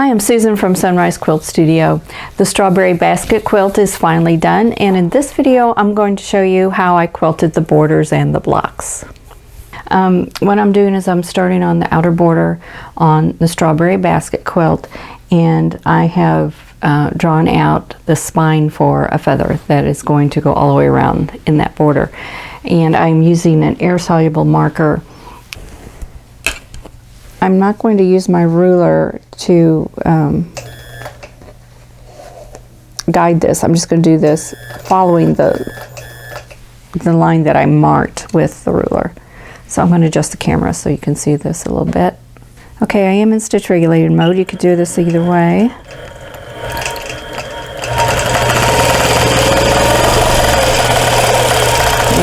Hi, I'm Susan from Sunrise Quilt Studio. The Strawberry Basket Quilt is finally done, and in this video I'm going to show you how I quilted the borders and the blocks. What I'm doing is I'm starting on the outer border on the Strawberry Basket Quilt, and I have drawn out the spine for a feather that is going to go all the way around in that border. And I'm using an air-soluble marker. I'm not going to use my ruler to guide this. I'm just going to do this following the line that I marked with the ruler. So I'm going to adjust the camera so you can see this a little bit. Okay, I am in stitch regulated mode. You could do this either way.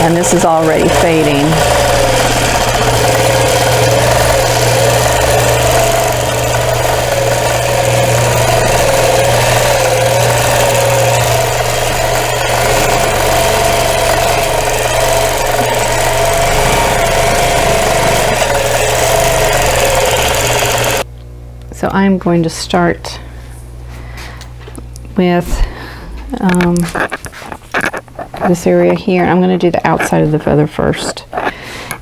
And this is already fading. So I'm going to start with this area here. I'm going to do the outside of the feather first,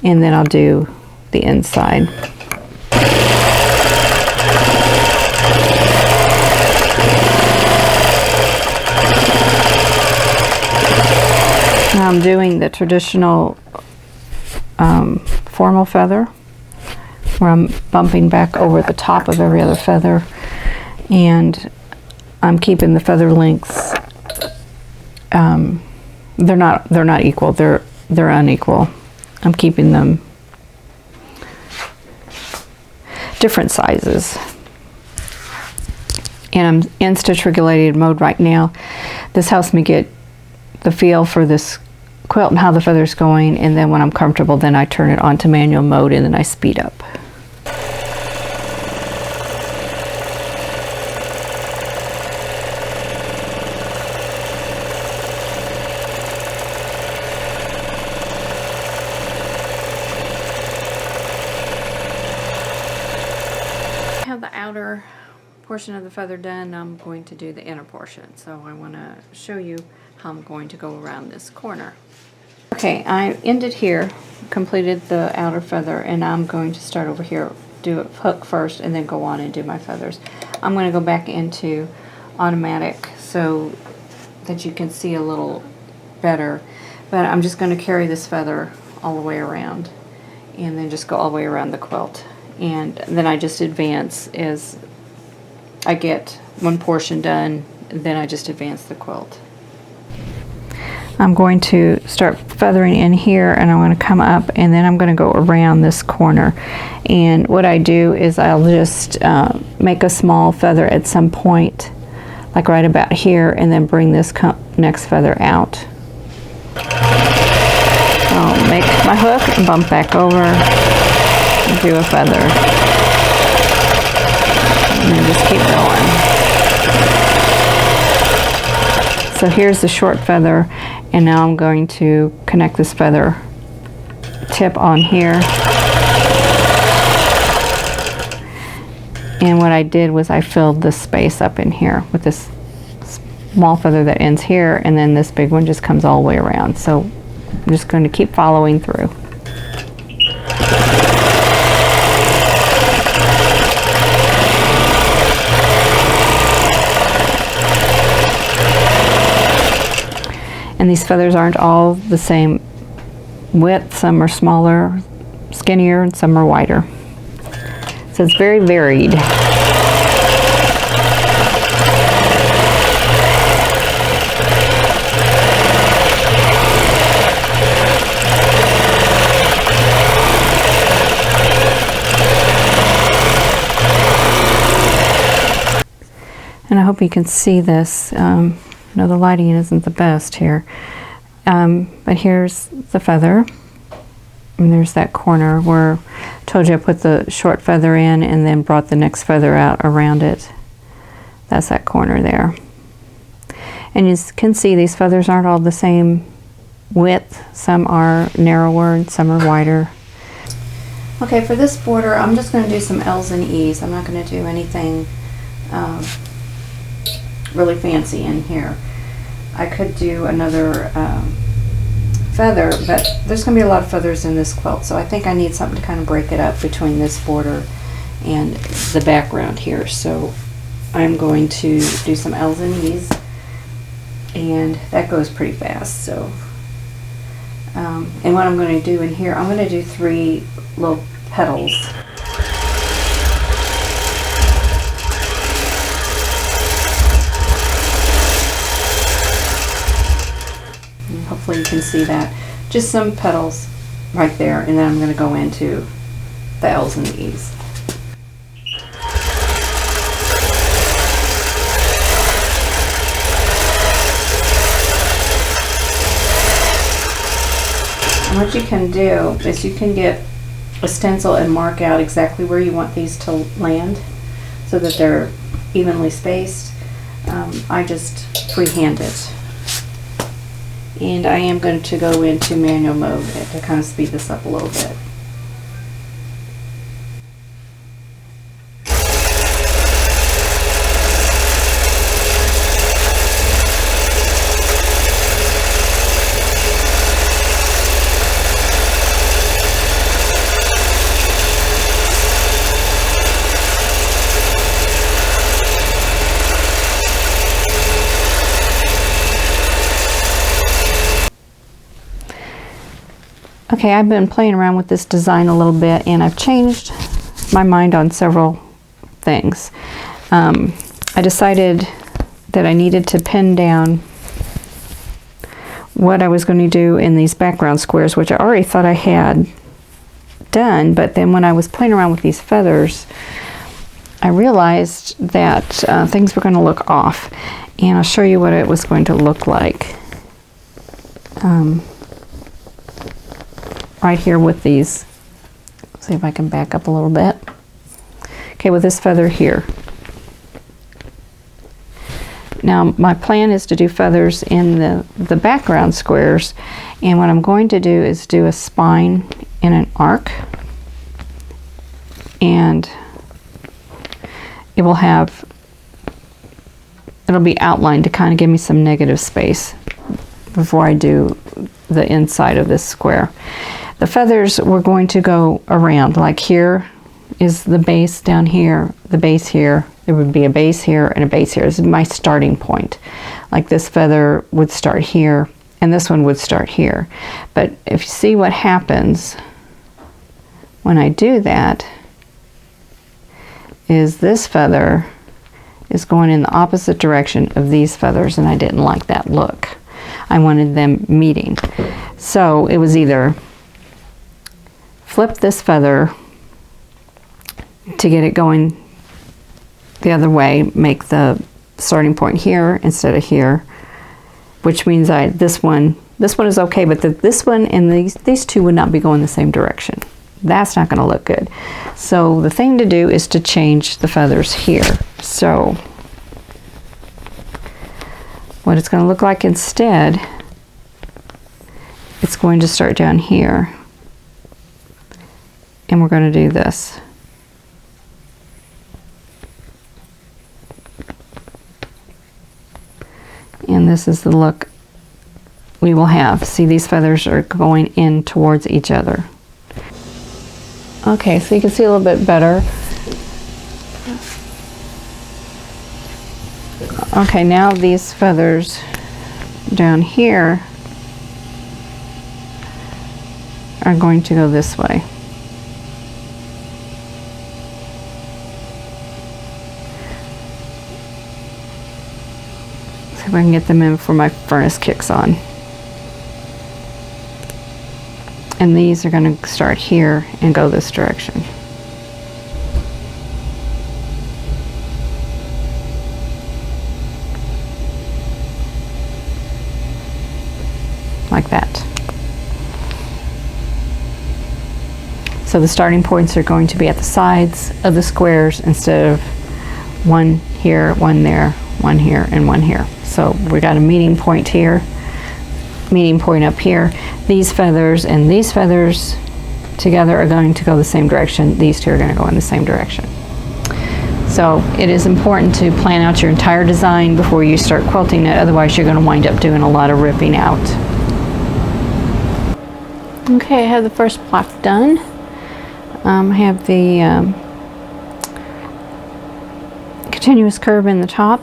and then I'll do the inside. Now I'm doing the traditional formal feather, where I'm bumping back over the top of every other feather, and I'm keeping the feather lengths. They're not equal. They're unequal. I'm keeping them different sizes. And I'm in stitch regulated mode right now. This helps me get the feel for this quilt and how the feather's going, and then when I'm comfortable, then I turn it on to manual mode and then I speed up. The outer portion of the feather done, I'm going to do the inner portion. So I want to show you how I'm going to go around this corner. Okay, I ended here, completed the outer feather, and I'm going to start over here, do a hook first, and then go on and do my feathers. I'm going to go back into automatic so that you can see a little better, but I'm just going to carry this feather all the way around and then just go all the way around the quilt. And then I just advance as I get one portion done, then I just advance the quilt. I'm going to start feathering in here, and I'm going to come up, and then I'm going to go around this corner. And what I do is I'll just make a small feather at some point, like right about here, and then bring this next feather out. I'll make my hook and bump back over. Do a feather, and then just keep going. So here's the short feather, and now I'm going to connect this feather tip on here. And what I did was I filled this space up in here with this small feather that ends here, and then this big one just comes all the way around. So I'm just going to keep following through. And these feathers aren't all the same width. Some are smaller, skinnier, and some are wider. So it's very varied. And I hope you can see this. No, the lighting isn't the best here. But here's the feather. And there's that corner where I told you I put the short feather in and then brought the next feather out around it. That's that corner there. And you can see these feathers aren't all the same width. Some are narrower and some are wider. Okay, for this border, I'm just going to do some L's and E's. I'm not going to do anything really fancy in here. I could do another feather, but there's going to be a lot of feathers in this quilt, so I think I need something to kind of break it up between this border and the background here. So I'm going to do some L's and E's, and that goes pretty fast. So and what I'm going to do in here, I'm going to do 3 little petals. And hopefully you can see that. Just some petals right there, and then I'm going to go into the L's and the E's. And what you can do is you can get a stencil and mark out exactly where you want these to land so that they're evenly spaced. I just freehand it. And I am going to go into manual mode to kind of speed this up a little bit. Okay, I've been playing around with this design a little bit, and I've changed my mind on several things. I decided that I needed to pin down what I was going to do in these background squares, which I already thought I had done, but then when I was playing around with these feathers, I realized that things were going to look off, and I'll show you what it was going to look like. Right here with these. See if I can back up a little bit. Okay, with this feather here. Now my plan is to do feathers in the background squares, and what I'm going to do is do a spine in an arc, and it'll be outlined to kind of give me some negative space before I do the inside of this square. The feathers we're going to go around, like here is the base down here, the base here, there would be a base here and a base here. This is my starting point. Like this feather would start here and this one would start here. But if you see what happens when I do that, is this feather is going in the opposite direction of these feathers, and I didn't like that look. I wanted them meeting. So it was either flip this feather to get it going the other way, make the starting point here instead of here, which means this one is okay, but this one and these two would not be going the same direction. That's not going to look good. So the thing to do is to change the feathers here. So what it's going to look like instead, it's going to start down here, and we're going to do this. And this is the look we will have. See, these feathers are going in towards each other. Okay, so you can see a little bit better. Okay, now these feathers down here are going to go this way. See if I can get them in before my furnace kicks on. And these are going to start here and go this direction. Like that. So the starting points are going to be at the sides of the squares instead of one here, one there, one here, and one here. So we got a meeting point here, meeting point up here. These feathers and these feathers together are going to go the same direction. These two are going to go in the same direction. So it is important to plan out your entire design before you start quilting it, otherwise you're going to wind up doing a lot of ripping out. Okay, I have the first block done. I have the continuous curve in the top,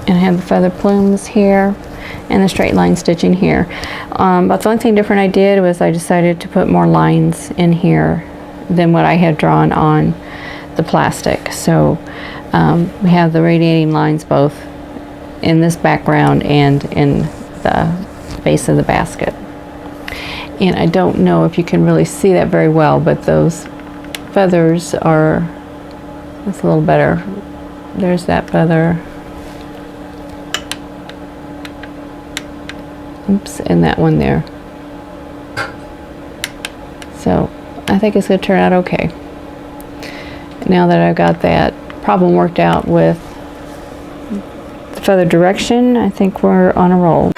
and I have the feather plumes here and the straight line stitching here. But the only thing different I did was I decided to put more lines in here than what I had drawn on the plastic. So we have the radiating lines both in this background and in the base of the basket. And I don't know if you can really see that very well, but those feathers are, that's a little better. There's that feather. Oops, and that one there. So I think it's going to turn out okay. Now that I've got that problem worked out with the feather direction, I think we're on a roll.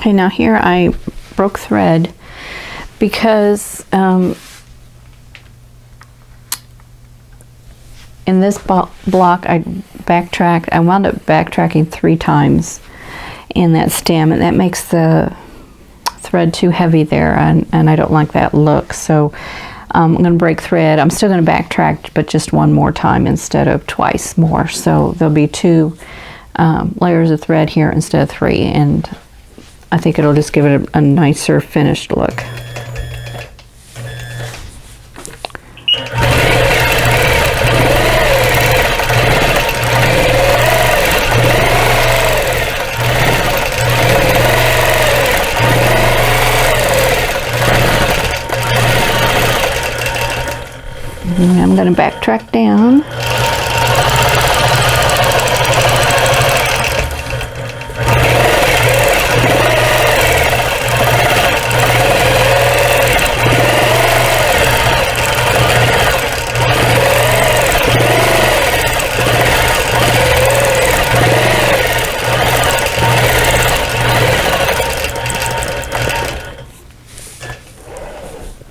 Okay, now here I broke thread because in this block I wound up backtracking 3 times in that stem, and that makes the thread too heavy there, and I don't like that look. So I'm going to break thread. I'm still going to backtrack, but just 1 more time instead of twice more. So there'll be 2 layers of thread here instead of 3, and I think it'll just give it a nicer finished look. And I'm going to backtrack down.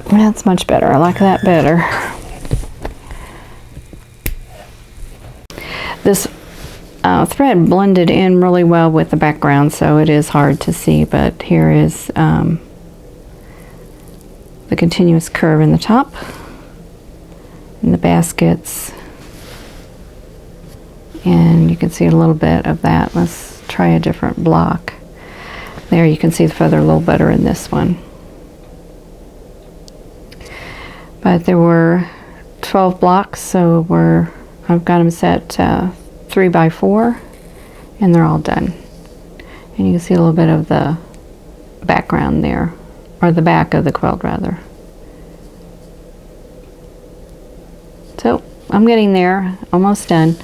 That's much better. I like that better. This thread blended in really well with the background, so it is hard to see, but here is the continuous curve in the top and the baskets, and you can see a little bit of that. Let's try a different block. There you can see the feather a little better in this one. But there were 12 blocks, so I've got them set 3 by 4, and they're all done. And you can see a little bit of the background there, or the back of the quilt rather. So I'm getting there, almost done.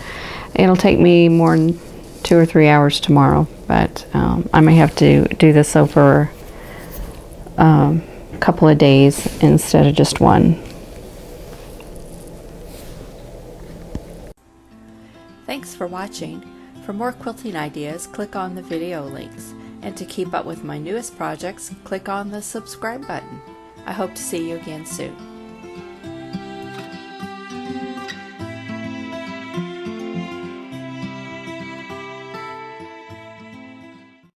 It'll take me more than 2 or 3 hours tomorrow, but I may have to do this over a couple of days instead of just one. Thanks for watching. For more quilting ideas, click on the video links. And to keep up with my newest projects, click on the subscribe button. I hope to see you again soon.